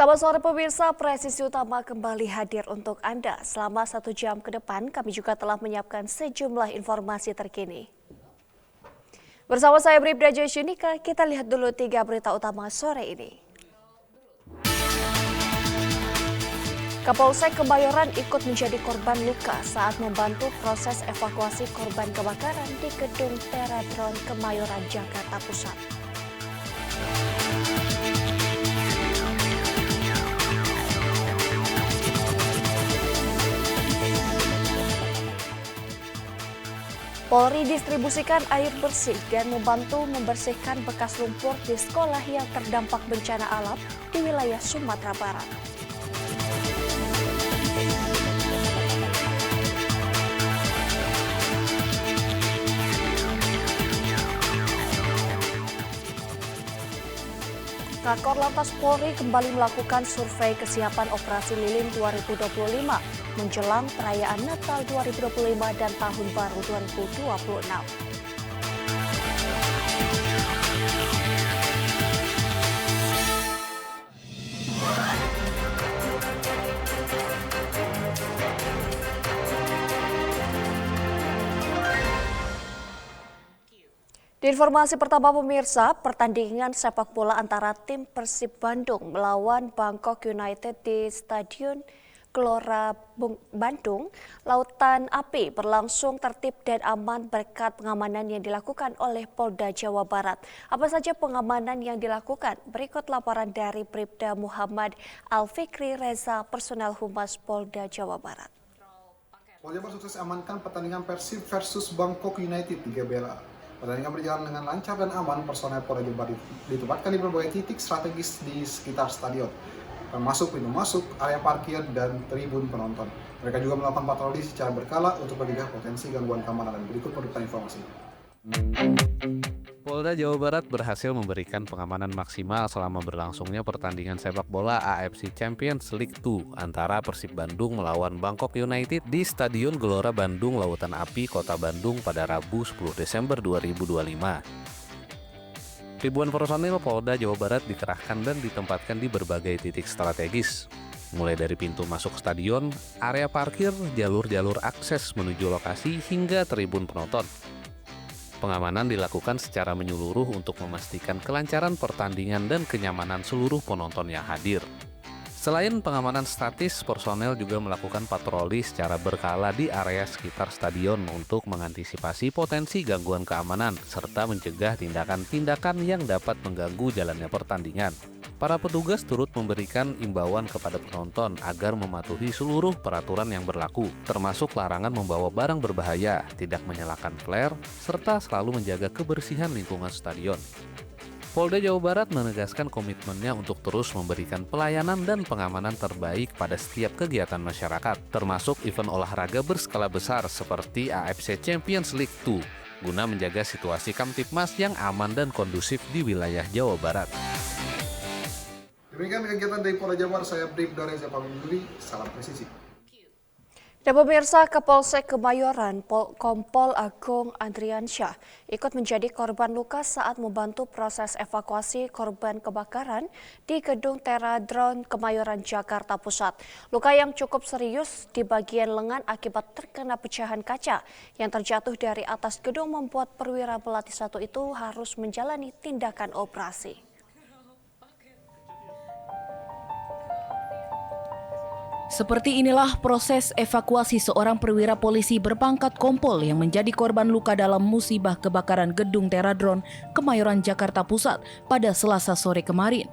Selamat sore pemirsa, Presisi Utama kembali hadir untuk Anda. Selama 1 jam ke depan, kami juga telah menyiapkan sejumlah informasi terkini. Bersama saya Bribda Joyshunika, kita lihat dulu 3 berita utama sore ini. Kapolsek Kemayoran ikut menjadi korban luka saat membantu proses evakuasi korban kebakaran di Gedung Teradron Kemayoran, Jakarta Pusat. Polri distribusikan air bersih dan membantu membersihkan bekas lumpur di sekolah yang terdampak bencana alam di wilayah Sumatera Barat. Kakor Lantas Polri kembali melakukan survei kesiapan operasi lilin 2025 menjelang perayaan Natal 2025 dan Tahun Baru 2026. Di informasi pertama pemirsa, pertandingan sepak bola antara tim Persib Bandung melawan Bangkok United di Stadion Gelora Bandung Lautan Api berlangsung tertib dan aman berkat pengamanan yang dilakukan oleh Polda Jawa Barat. Apa saja pengamanan yang dilakukan? Berikut laporan dari Bribda Muhammad Alfikri Reza, personel Humas Polda Jawa Barat. Polda Jawa Barat sukses amankan pertandingan Persib versus Bangkok United di GBLA. Pertandingan berjalan dengan lancar dan aman. Personel Polda Jawa Barat ditempatkan di berbagai titik strategis di sekitar stadion, termasuk pintu masuk, area parkir, dan tribun penonton. Mereka juga melakukan patroli secara berkala untuk mencegah potensi gangguan keamanan. Berikut penutupan informasi. Polda Jawa Barat berhasil memberikan pengamanan maksimal selama berlangsungnya pertandingan sepak bola AFC Champions League 2 antara Persib Bandung melawan Bangkok United di Stadion Gelora Bandung Lautan Api, Kota Bandung pada Rabu 10 Desember 2025. Ribuan personil Polda Jawa Barat dikerahkan dan ditempatkan di berbagai titik strategis, mulai dari pintu masuk stadion, area parkir, jalur-jalur akses menuju lokasi, hingga tribun penonton. Pengamanan dilakukan secara menyeluruh untuk memastikan kelancaran pertandingan dan kenyamanan seluruh penonton yang hadir. Selain pengamanan statis, personel juga melakukan patroli secara berkala di area sekitar stadion untuk mengantisipasi potensi gangguan keamanan serta mencegah tindakan-tindakan yang dapat mengganggu jalannya pertandingan. Para petugas turut memberikan imbauan kepada penonton agar mematuhi seluruh peraturan yang berlaku, termasuk larangan membawa barang berbahaya, tidak menyalakan flare, serta selalu menjaga kebersihan lingkungan stadion. Polda Jawa Barat menegaskan komitmennya untuk terus memberikan pelayanan dan pengamanan terbaik pada setiap kegiatan masyarakat, termasuk event olahraga berskala besar seperti AFC Champions League 2, guna menjaga situasi Kamtibmas yang aman dan kondusif di wilayah Jawa Barat. Demikian kegiatan dari Polda Jawa Barat, saya Bribda Reza pamit undur diri, salam presisi. Dan pemirsa, Kapolsek Kemayoran Kompol Agung Andriansyah ikut menjadi korban luka saat membantu proses evakuasi korban kebakaran di Gedung Teradron Kemayoran, Jakarta Pusat. Luka yang cukup serius di bagian lengan akibat terkena pecahan kaca yang terjatuh dari atas gedung membuat perwira Melati 1 itu harus menjalani tindakan operasi. Seperti inilah proses evakuasi seorang perwira polisi berpangkat kompol yang menjadi korban luka dalam musibah kebakaran Gedung Teradron Kemayoran, Jakarta Pusat pada Selasa sore kemarin.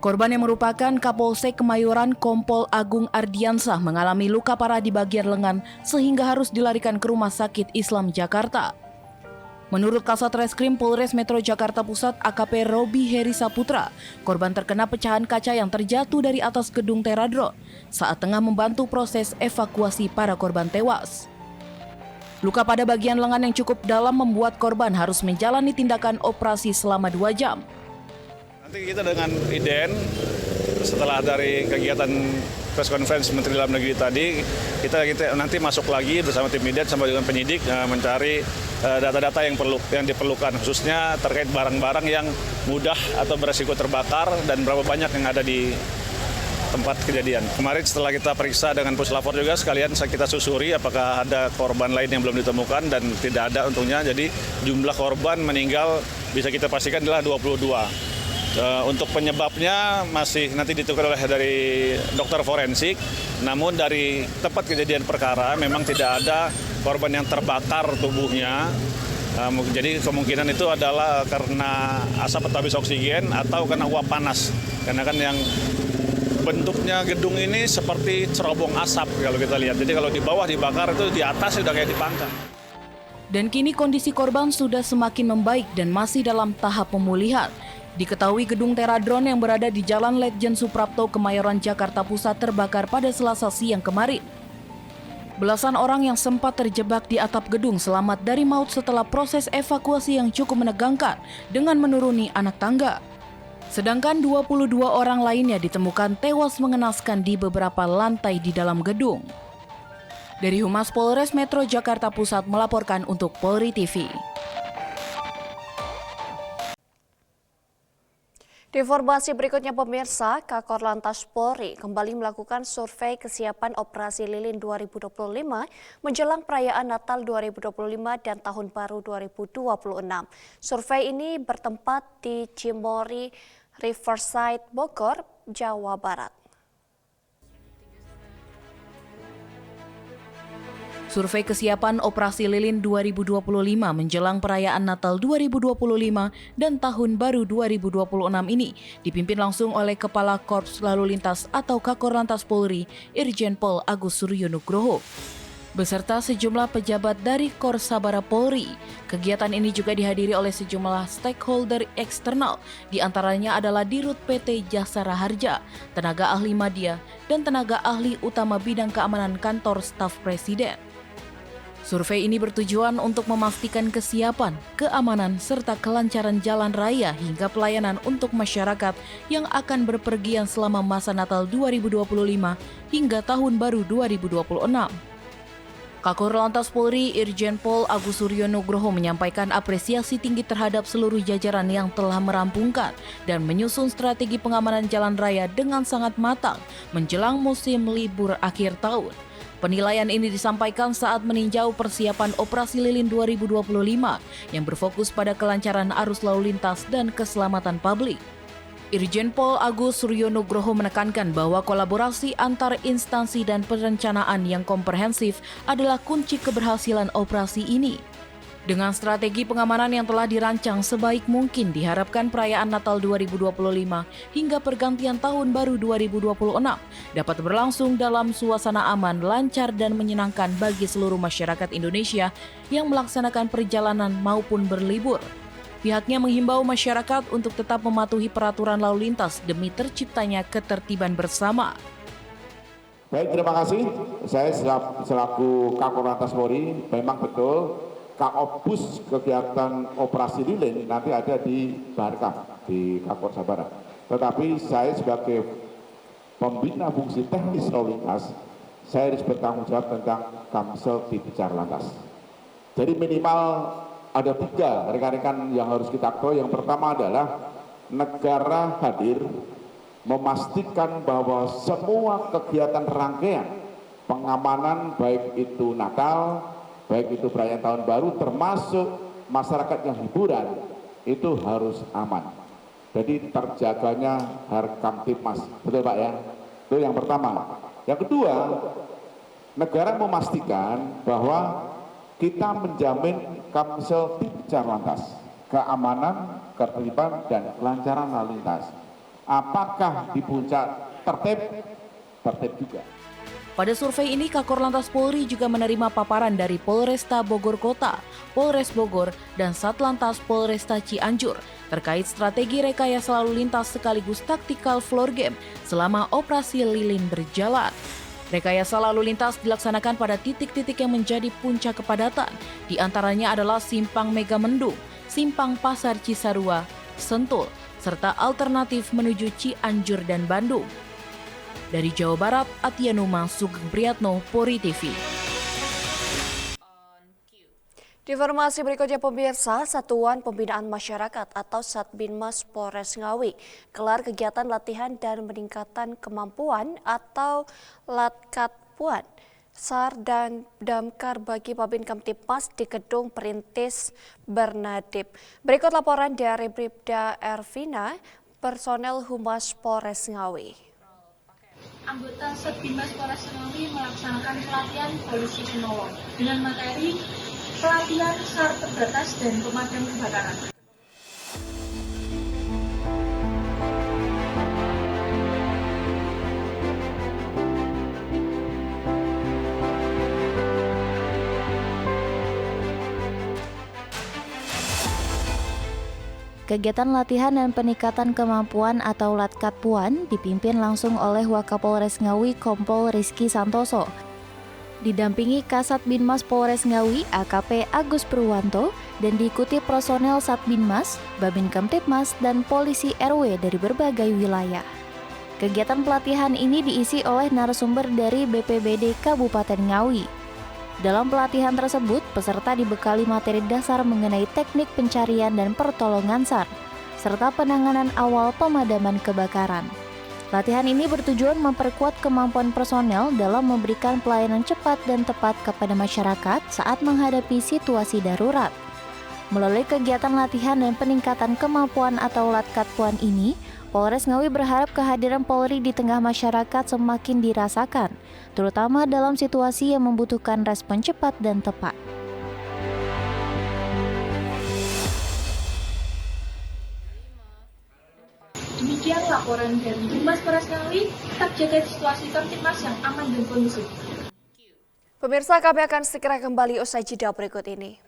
Korban yang merupakan Kapolsek Kemayoran Kompol Agung Ardiansah mengalami luka parah di bagian lengan sehingga harus dilarikan ke Rumah Sakit Islam Jakarta. Menurut Kasat Reskrim Polres Metro Jakarta Pusat AKP Robi Heri Saputra, korban terkena pecahan kaca yang terjatuh dari atas gedung Teradron saat tengah membantu proses evakuasi para korban tewas. Luka pada bagian lengan yang cukup dalam membuat korban harus menjalani tindakan operasi selama 2 jam. Nanti kita dengan IDEN setelah dari kegiatan press conference Menteri Dalam Negeri tadi, kita nanti masuk lagi bersama tim Midet sama dengan penyidik mencari data-data yang diperlukan, khususnya terkait barang-barang yang mudah atau beresiko terbakar dan berapa banyak yang ada di tempat kejadian. Kemarin setelah kita periksa dengan puslapor juga sekalian kita susuri apakah ada korban lain yang belum ditemukan dan tidak ada untungnya. Jadi jumlah korban meninggal bisa kita pastikan adalah 22. Untuk penyebabnya masih nanti ditentukan oleh dari dokter forensik. Namun dari tempat kejadian perkara memang tidak ada korban yang terbakar tubuhnya. Jadi kemungkinan itu adalah karena asap atau habis oksigen atau karena uap panas. Karena kan yang bentuknya gedung ini seperti cerobong asap kalau kita lihat. Jadi kalau di bawah dibakar itu di atas sudah kayak dipangkas. Dan kini kondisi korban sudah semakin membaik dan masih dalam tahap pemulihan. Diketahui gedung Teradron yang berada di Jalan Letjen Suprapto, Kemayoran, Jakarta Pusat terbakar pada Selasa siang kemarin. Belasan orang yang sempat terjebak di atap gedung selamat dari maut setelah proses evakuasi yang cukup menegangkan dengan menuruni anak tangga. Sedangkan 22 orang lainnya ditemukan tewas mengenaskan di beberapa lantai di dalam gedung. Dari Humas Polres Metro Jakarta Pusat melaporkan untuk Polri TV. Di informasi berikutnya pemirsa, Kakor Lantas Polri kembali melakukan survei kesiapan operasi lilin 2025 menjelang perayaan Natal 2025 dan Tahun Baru 2026. Survei ini bertempat di Cimory Riverside, Bogor, Jawa Barat. Survei kesiapan operasi lilin 2025 menjelang perayaan Natal 2025 dan Tahun Baru 2026 ini dipimpin langsung oleh Kepala Korps Lalu Lintas atau Kakor Lantas Polri, Irjen Pol Agus Suryonugroho, beserta sejumlah pejabat dari Korps Sabara Polri. Kegiatan ini juga dihadiri oleh sejumlah stakeholder eksternal, diantaranya adalah Dirut PT Jasara Harja, tenaga ahli media, dan tenaga ahli utama bidang keamanan kantor staf presiden. Survei ini bertujuan untuk memastikan kesiapan, keamanan, serta kelancaran jalan raya hingga pelayanan untuk masyarakat yang akan berpergian selama masa Natal 2025 hingga Tahun Baru 2026. Kakor Lantas Polri Irjen Pol Agus Suryonugroho menyampaikan apresiasi tinggi terhadap seluruh jajaran yang telah merampungkan dan menyusun strategi pengamanan jalan raya dengan sangat matang menjelang musim libur akhir tahun. Penilaian ini disampaikan saat meninjau persiapan operasi lilin 2025 yang berfokus pada kelancaran arus lalu lintas dan keselamatan publik. Irjen Pol Agus Suryonugroho menekankan bahwa kolaborasi antar instansi dan perencanaan yang komprehensif adalah kunci keberhasilan operasi ini. Dengan strategi pengamanan yang telah dirancang sebaik mungkin, diharapkan perayaan Natal 2025 hingga pergantian Tahun Baru 2026 dapat berlangsung dalam suasana aman, lancar, dan menyenangkan bagi seluruh masyarakat Indonesia yang melaksanakan perjalanan maupun berlibur. Pihaknya menghimbau masyarakat untuk tetap mematuhi peraturan lalu lintas demi terciptanya ketertiban bersama. Baik, terima kasih. Saya selaku Kakor Lantas Polri, memang betul Kakopus kegiatan operasi lilin nanti ada di Barkam, di Kakor Sabara. Tetapi saya sebagai pembina fungsi teknis lalu lintas, saya harus bertanggung jawab tentang Kamsel di Bicar Lantas. Jadi minimal ada 3 rekan-rekan yang harus kita ketahui. Yang pertama adalah negara hadir memastikan bahwa semua kegiatan rangkaian pengamanan baik itu Natal, baik itu perayaan Tahun Baru, termasuk masyarakat yang hiburan, itu harus aman. Jadi terjaganya Harkamtipmas. Betul Pak ya? Itu yang pertama. Yang kedua, negara memastikan bahwa kita menjamin Kamsel Bicar Lantas, keamanan, ketertiban, dan kelancaran lalu lintas. Apakah di puncak tertib? Tertib juga. Pada survei ini, Kakor Lantas Polri juga menerima paparan dari Polresta Bogor Kota, Polres Bogor, dan Satlantas Polresta Cianjur terkait strategi rekayasa lalu lintas sekaligus tactical floor game selama operasi lilin berjalan. Rekayasa lalu lintas dilaksanakan pada titik-titik yang menjadi puncak kepadatan, di antaranya adalah Simpang Megamendung, Simpang Pasar Cisarua, Sentul, serta alternatif menuju Cianjur dan Bandung. Dari Jawa Barat, Atianuma Sugeng Priyatno, Polri TV. Di informasi berikutnya pemirsa, Satuan Pembinaan Masyarakat atau Satbinmas Polres Ngawi gelar kegiatan latihan dan peningkatan kemampuan atau Latkatpuan, SAR dan Damkar bagi Babin Kamtipmas di Gedung Perintis Bernadip. Berikut laporan dari Bribda Ervina, personel Humas Polres Ngawi. Anggota Satbinmas Polres Ngawi melaksanakan pelatihan polisi penolong dengan materi pelatihan SAR terbatas dan pemadam kebakaran. Kegiatan latihan dan peningkatan kemampuan atau Latkatpuan dipimpin langsung oleh Wakapolres Ngawi Kompol Rizky Santoso. Didampingi Kasat Binmas Polres Ngawi AKP Agus Purwanto dan diikuti personel Satbinmas, Babin Kamtipmas, dan polisi RW dari berbagai wilayah. Kegiatan pelatihan ini diisi oleh narasumber dari BPBD Kabupaten Ngawi. Dalam pelatihan tersebut, peserta dibekali materi dasar mengenai teknik pencarian dan pertolongan SAR, serta penanganan awal pemadaman kebakaran. Latihan ini bertujuan memperkuat kemampuan personel dalam memberikan pelayanan cepat dan tepat kepada masyarakat saat menghadapi situasi darurat. Melalui kegiatan latihan dan peningkatan kemampuan atau Latkatpuan ini, Polres Ngawi berharap kehadiran Polri di tengah masyarakat semakin dirasakan, terutama dalam situasi yang membutuhkan respon cepat dan tepat. Demikian laporan dari Humas Polres Ngawi, tetap jaga situasi Kamtipmas yang aman dan kondusif. Pemirsa, kami akan segera kembali usai jeda berikut ini.